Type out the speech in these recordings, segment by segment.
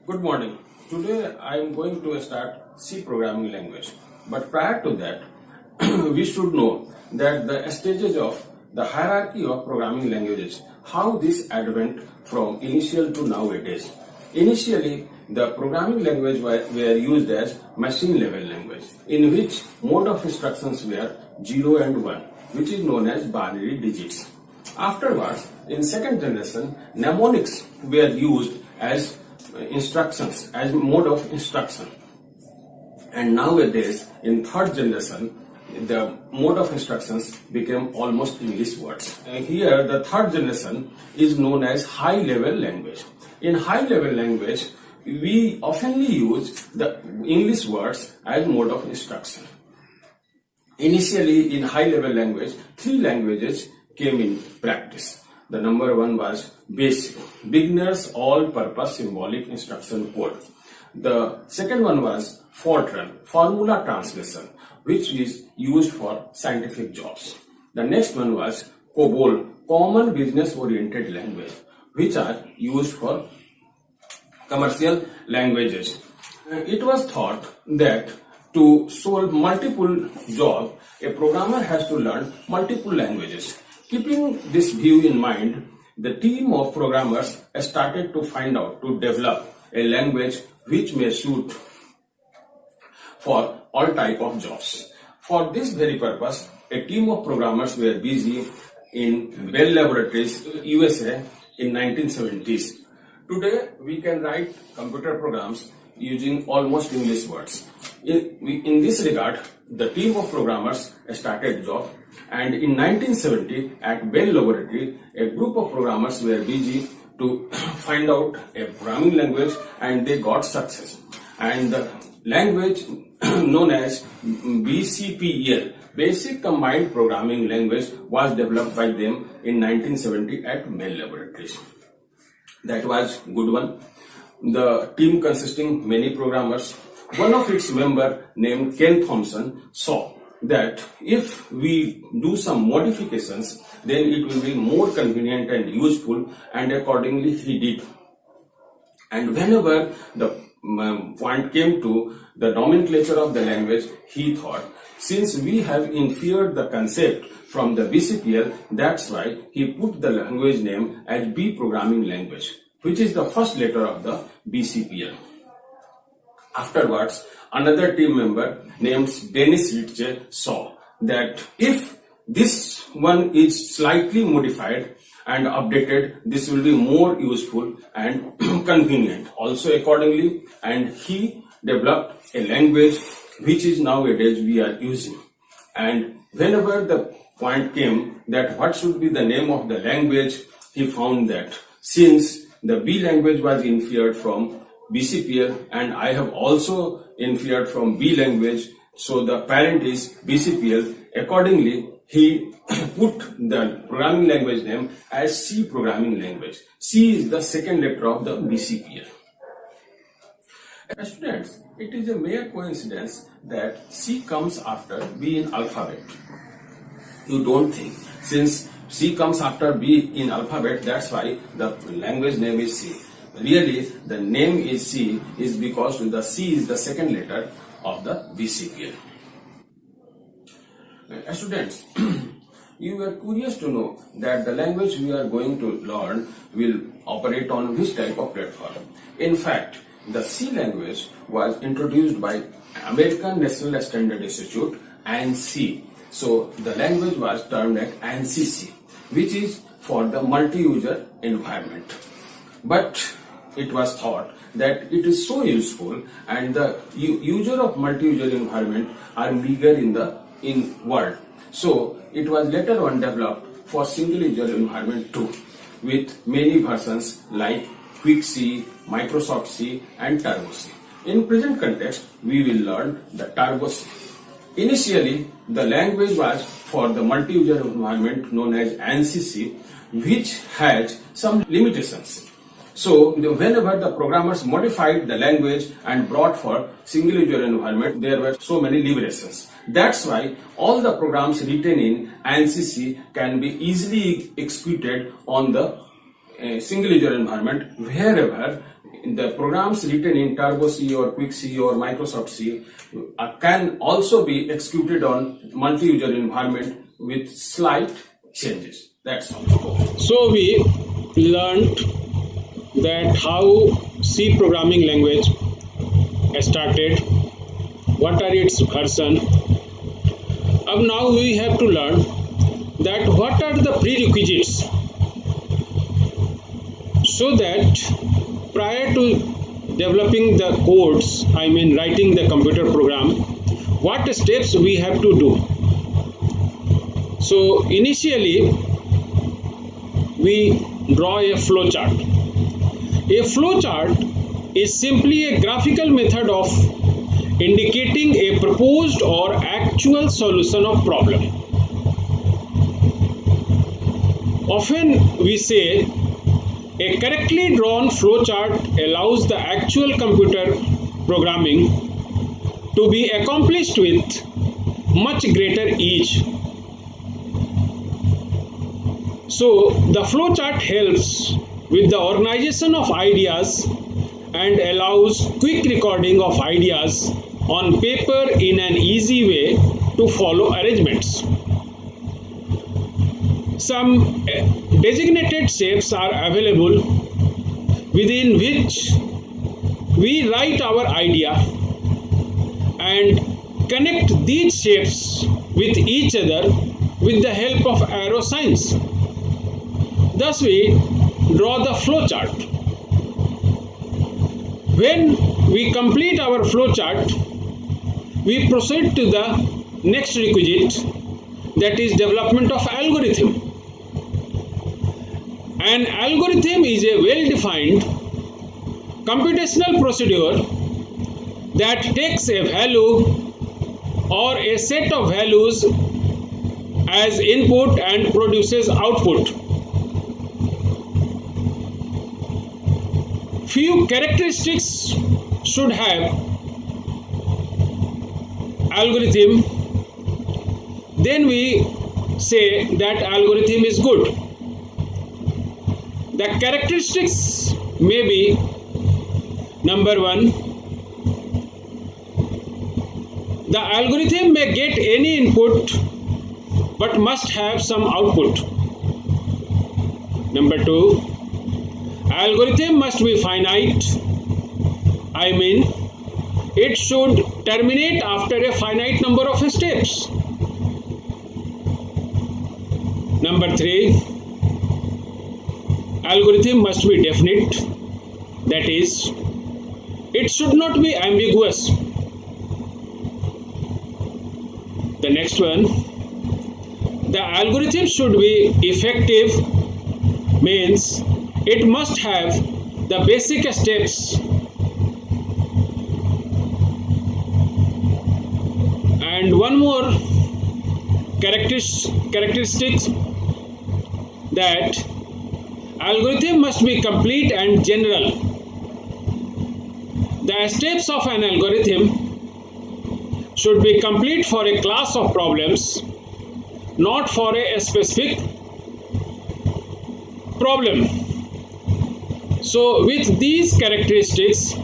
Good morning. Today I am going to start C programming language. But prior to that, we should know that the stages of the hierarchy of programming languages, how this advent from initial to nowadays. Initially, the programming language were used as machine level language, in which mode of instructions were 0 and 1, which is known as binary digits. Afterwards, in second generation, mnemonics were used as instructions, as mode of instruction. And nowadays, in third generation, the mode of instructions became almost English words. And here, the third generation is known as high level language. In high level language, we oftenly use the English words as mode of instruction. Initially, in high level language, three languages came in practice. The number one was BASIC, Beginner's All-Purpose Symbolic Instruction Code. The second one was Fortran, Formula Translation, which is used for scientific jobs. The next one was COBOL, Common Business Oriented Language, which are used for commercial languages. It was thought that to solve multiple jobs, a programmer has to learn multiple languages. Keeping this view in mind, the team of programmers started to find out to develop a language which may suit for all type of jobs. For this very purpose, a team of programmers were busy in Bell Laboratories, USA in 1970s. Today, we can write computer programs using almost English words. In this regard, the team of programmers started job, and in 1970 at Bell Laboratory, a group of programmers were busy to find out a programming language, and they got success. And the language known as BCPL, Basic Combined Programming Language, was developed by them in 1970 at Bell Laboratories. That was good one. The team consisting many programmers. One of its member named Ken Thompson saw that if we do some modifications, then it will be more convenient and useful, and accordingly he did. And whenever the point came to the nomenclature of the language, he thought, since we have inferred the concept from the BCPL, that's why he put the language name as B programming language, which is the first letter of the BCPL. Afterwards, another team member named Dennis Ritchie saw that if this one is slightly modified and updated, this will be more useful and convenient also accordingly, and he developed a language which is nowadays we are using. And whenever the point came that what should be the name of the language, he found that since the B language was inferred from BCPL and I have also inferred from B language, so the parent is BCPL. Accordingly, he put the programming language name as C programming language. C is the second letter of the BCPL. Students, it is a mere coincidence that C comes after B in alphabet. You don't think, since C comes after B in alphabet, that's why the language name is C. Really, the name is C is because the C is the second letter of the BCPL. Students, you were curious to know that the language we are going to learn will operate on which type of platform. In fact, the C language was introduced by American National Standard Institute, ANSI. So the language was termed as ANSI C, which is for the multi-user environment. But it was thought that it is so useful, and the user of multi-user environment are bigger in world. So it was later on developed for single-user environment too, with many versions like Quick C, Microsoft C, and Turbo C. In present context, we will learn the Turbo C. Initially, the language was for the multi-user environment known as ANSI C, which has some limitations. So whenever the programmers modified the language and brought for single user environment, there were so many limitations. That's why all the programs written in ANSI C can be easily executed on the single user environment wherever the programs written in Turbo C or Quick C or Microsoft C can also be executed on multi-user environment with slight changes. That's all. So we learned that how C programming language started, what are its version. Now we have to learn that what are the prerequisites, so that prior to developing the codes, I mean writing the computer program, what steps we have to do. So initially we draw a flowchart. A flowchart is simply a graphical method of indicating a proposed or actual solution of problem. Often we say a correctly drawn flowchart allows the actual computer programming to be accomplished with much greater ease. So the flowchart helps with the organization of ideas and allows quick recording of ideas on paper in an easy way to follow arrangements. Some designated shapes are available within which we write our idea and connect these shapes with each other with the help of arrow signs. Thus we draw the flowchart. When we complete our flowchart, we proceed to the next requisite, that is development of algorithm. An algorithm is a well-defined computational procedure that takes a value or a set of values as input and produces output. Few characteristics should have algorithm, then we say that algorithm is good. The characteristics may be: number one, the algorithm may get any input but must have some output. Number two, algorithm must be finite, I mean it should terminate after a finite number of steps. Number three, algorithm must be definite, that is, it should not be ambiguous. The next one, the algorithm should be effective, means it must have the basic steps and one more characteristics, that algorithm must be complete and general. The steps of an algorithm should be complete for a class of problems, not for a specific problem. So with these characteristics,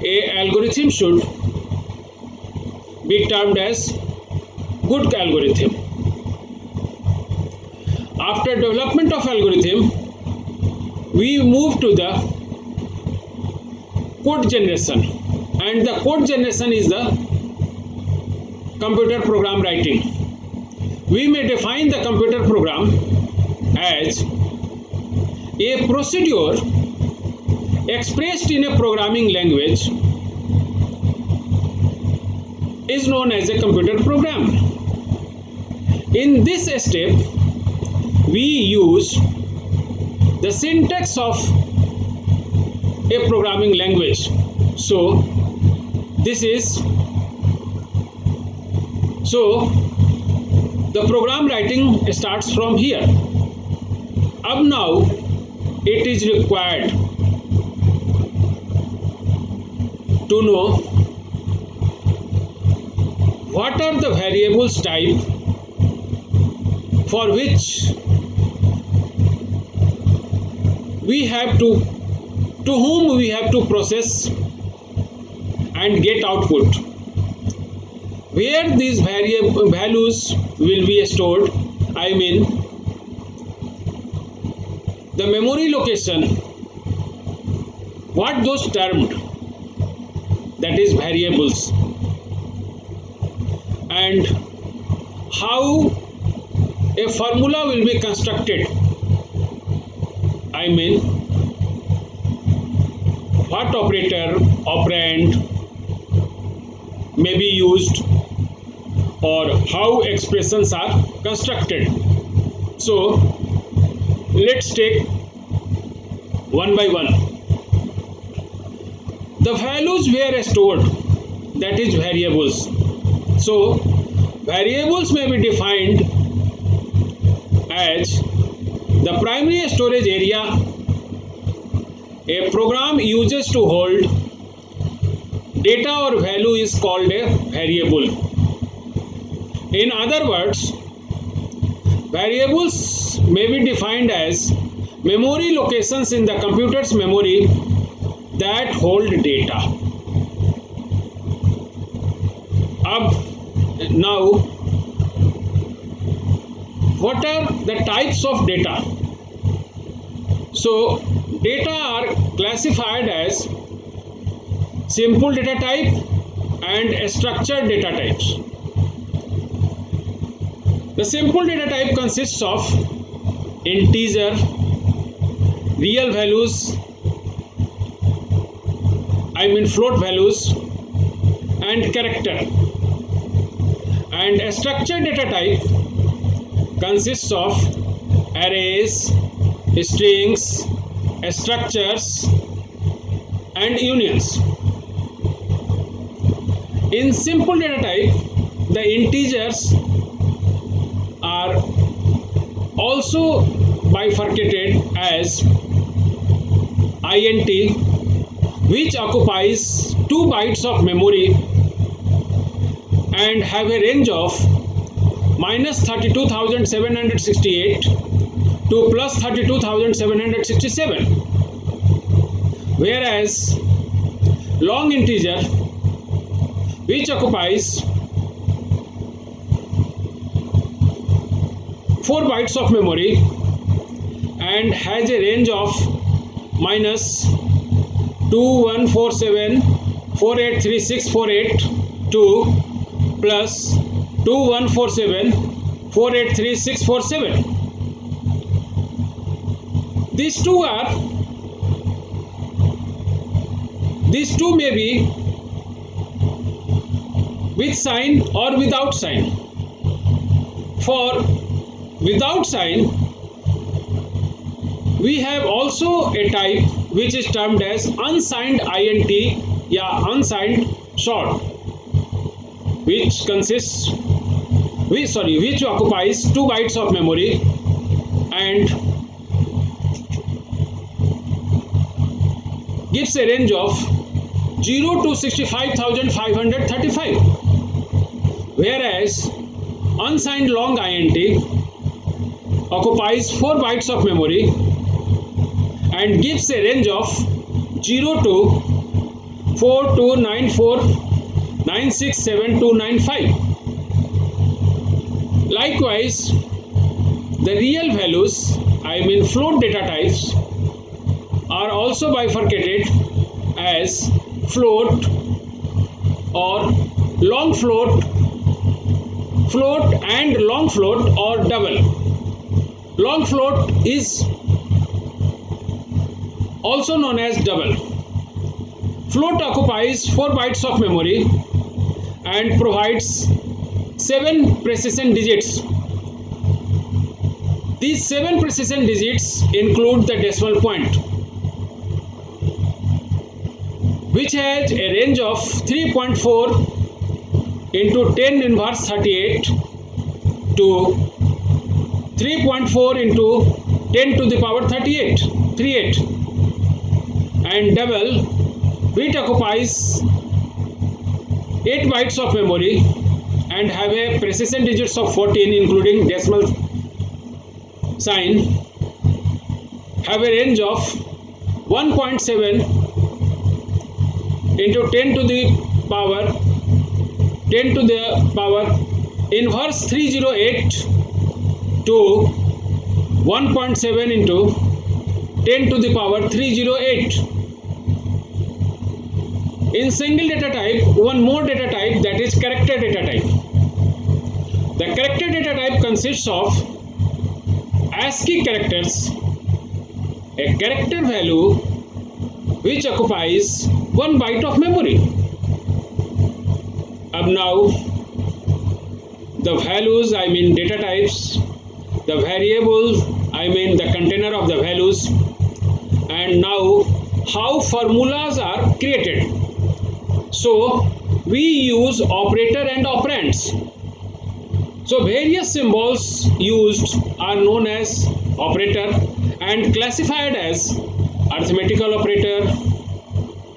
a algorithm should be termed as good algorithm. After development of algorithm, we move to the code generation, and the code generation is the computer program writing. We may define the computer program as a procedure expressed in a programming language is known as a computer program. In this step, we use the syntax of a programming language. So the program writing starts from here. Up now it is required to know what are the variables type for which we have to whom we have to process and get output. Where these values will be stored, I mean the memory location, what those termed, that is variables, and how a formula will be constructed, I mean what operator, operand may be used, or how expressions are constructed. So let's take one by one. The values were stored, that is variables. So variables may be defined as the primary storage area a program uses to hold data or value is called a variable. In other words, variables may be defined as memory locations in the computer's memory that hold data. Now, what are the types of data? So, data are classified as simple data type and structured data types. The simple data type consists of integer, real values, I mean float values, and character. And a structured data type consists of arrays, strings, structures, and unions. In simple data type, the integers are also bifurcated as int, which occupies 2 bytes of memory and have a range of minus 32,768 to plus 32,767, whereas long integer, which occupies 4 bytes of memory and has a range of minus 2147483648 to plus 2147483647. These two may be with sign or without sign. For without sign, we have also a type which is termed as unsigned int, unsigned short, which occupies 2 bytes of memory and gives a range of 0 to 65,535, whereas unsigned long int occupies 4 bytes of memory and gives a range of 0 to 4294967295. Likewise, the real values, I mean float data types, are also bifurcated as float or long float, float and long float or double. Long float is also known as double. Float occupies 4 bytes of memory and provides 7 precision digits. These 7 precision digits include the decimal point, which has a range of 3.4 into 10 inverse 38 to 3.4 into 10 to the power 38, and double, which occupies 8 bytes of memory and have a precision digits of 14 including decimal sign, have a range of 1.7 into 10 to the power inverse 308 to 1.7 into 10 to the power 308. In single data type, one more data type, that is character data type. The character data type consists of ASCII characters, a character value which occupies 1 byte of memory. Now the values, I mean data types, the variables, I mean the container of the values, and now how formulas are created. So we use operator and operands. So various symbols used are known as operator and classified as arithmetical operator,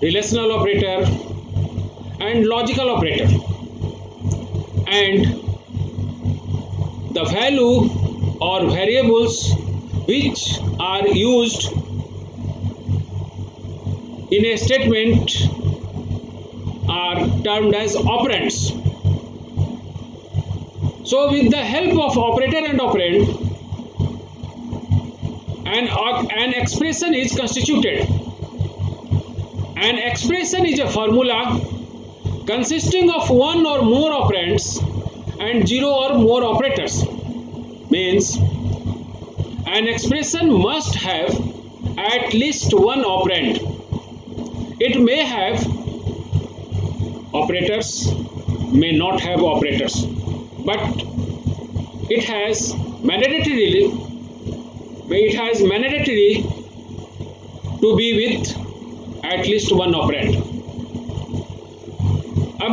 relational operator, and logical operator. And the value or variables which are used in a statement are termed as operands. So with the help of operator and operand, an expression is constituted. An expression is a formula consisting of one or more operands and zero or more operators. Means an expression must have at least one operand. It may have operators, may not have operators, but it has mandatory to be with at least one operand.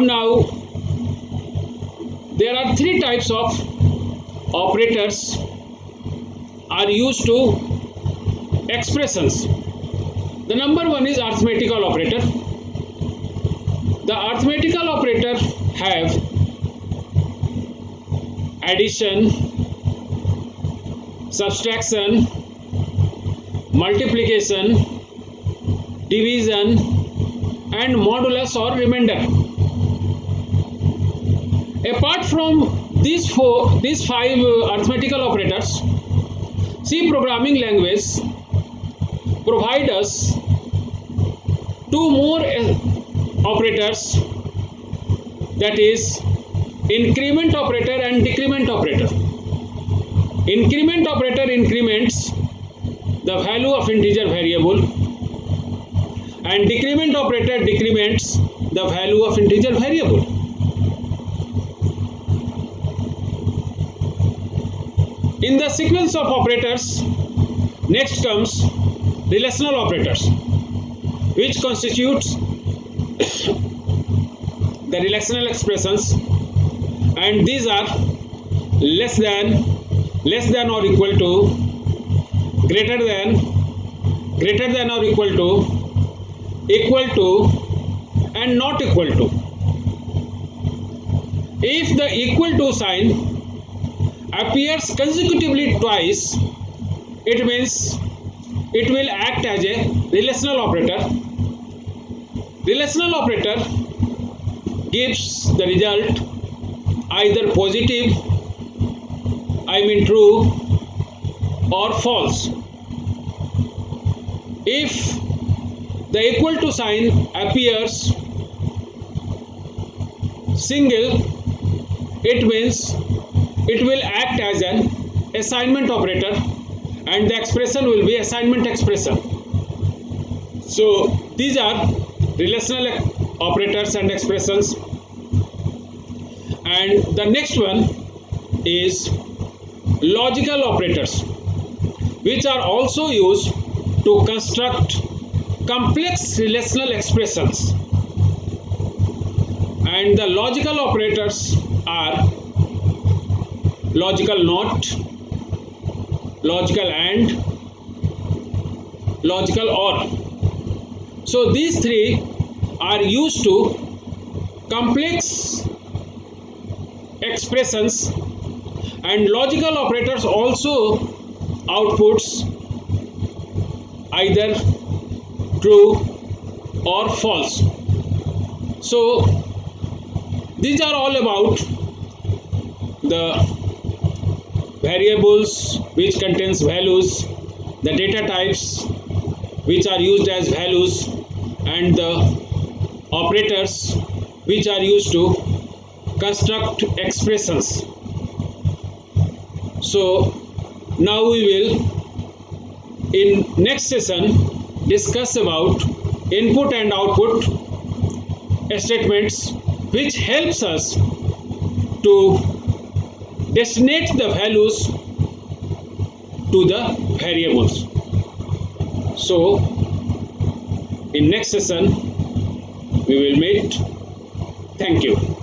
Now there are three types of operators are used to expressions. The number one is arithmetical operator. The arithmetical operator have addition, subtraction, multiplication, division, and modulus or remainder. Apart from these five arithmetical operators, C programming language provide us two more operators, that is increment operator and decrement operator. Increment operator increments the value of integer variable, and decrement operator decrements the value of integer variable. In the sequence of operators, next comes relational operators, which constitutes the relational expressions, and these are less than or equal to, greater than or equal to, and not equal to. If the equal to sign appears consecutively twice, it means it will act as a relational operator. Relational operator gives the result either positive, I mean true, or false. If the equal to sign appears single, it means it will act as an assignment operator, and the expression will be assignment expression. So these are relational operators and expressions. And the next one is logical operators, which are also used to construct complex relational expressions. And the logical operators are logical not, logical and, logical or. So these three are used to complex expressions, and logical operators also outputs either true or false. So these are all about the variables which contains values, the data types which are used as values, and the operators which are used to construct expressions. So now we will in next session discuss about input and output statements which helps us to destinate the values to the variables. So in next session we will meet. Thank you.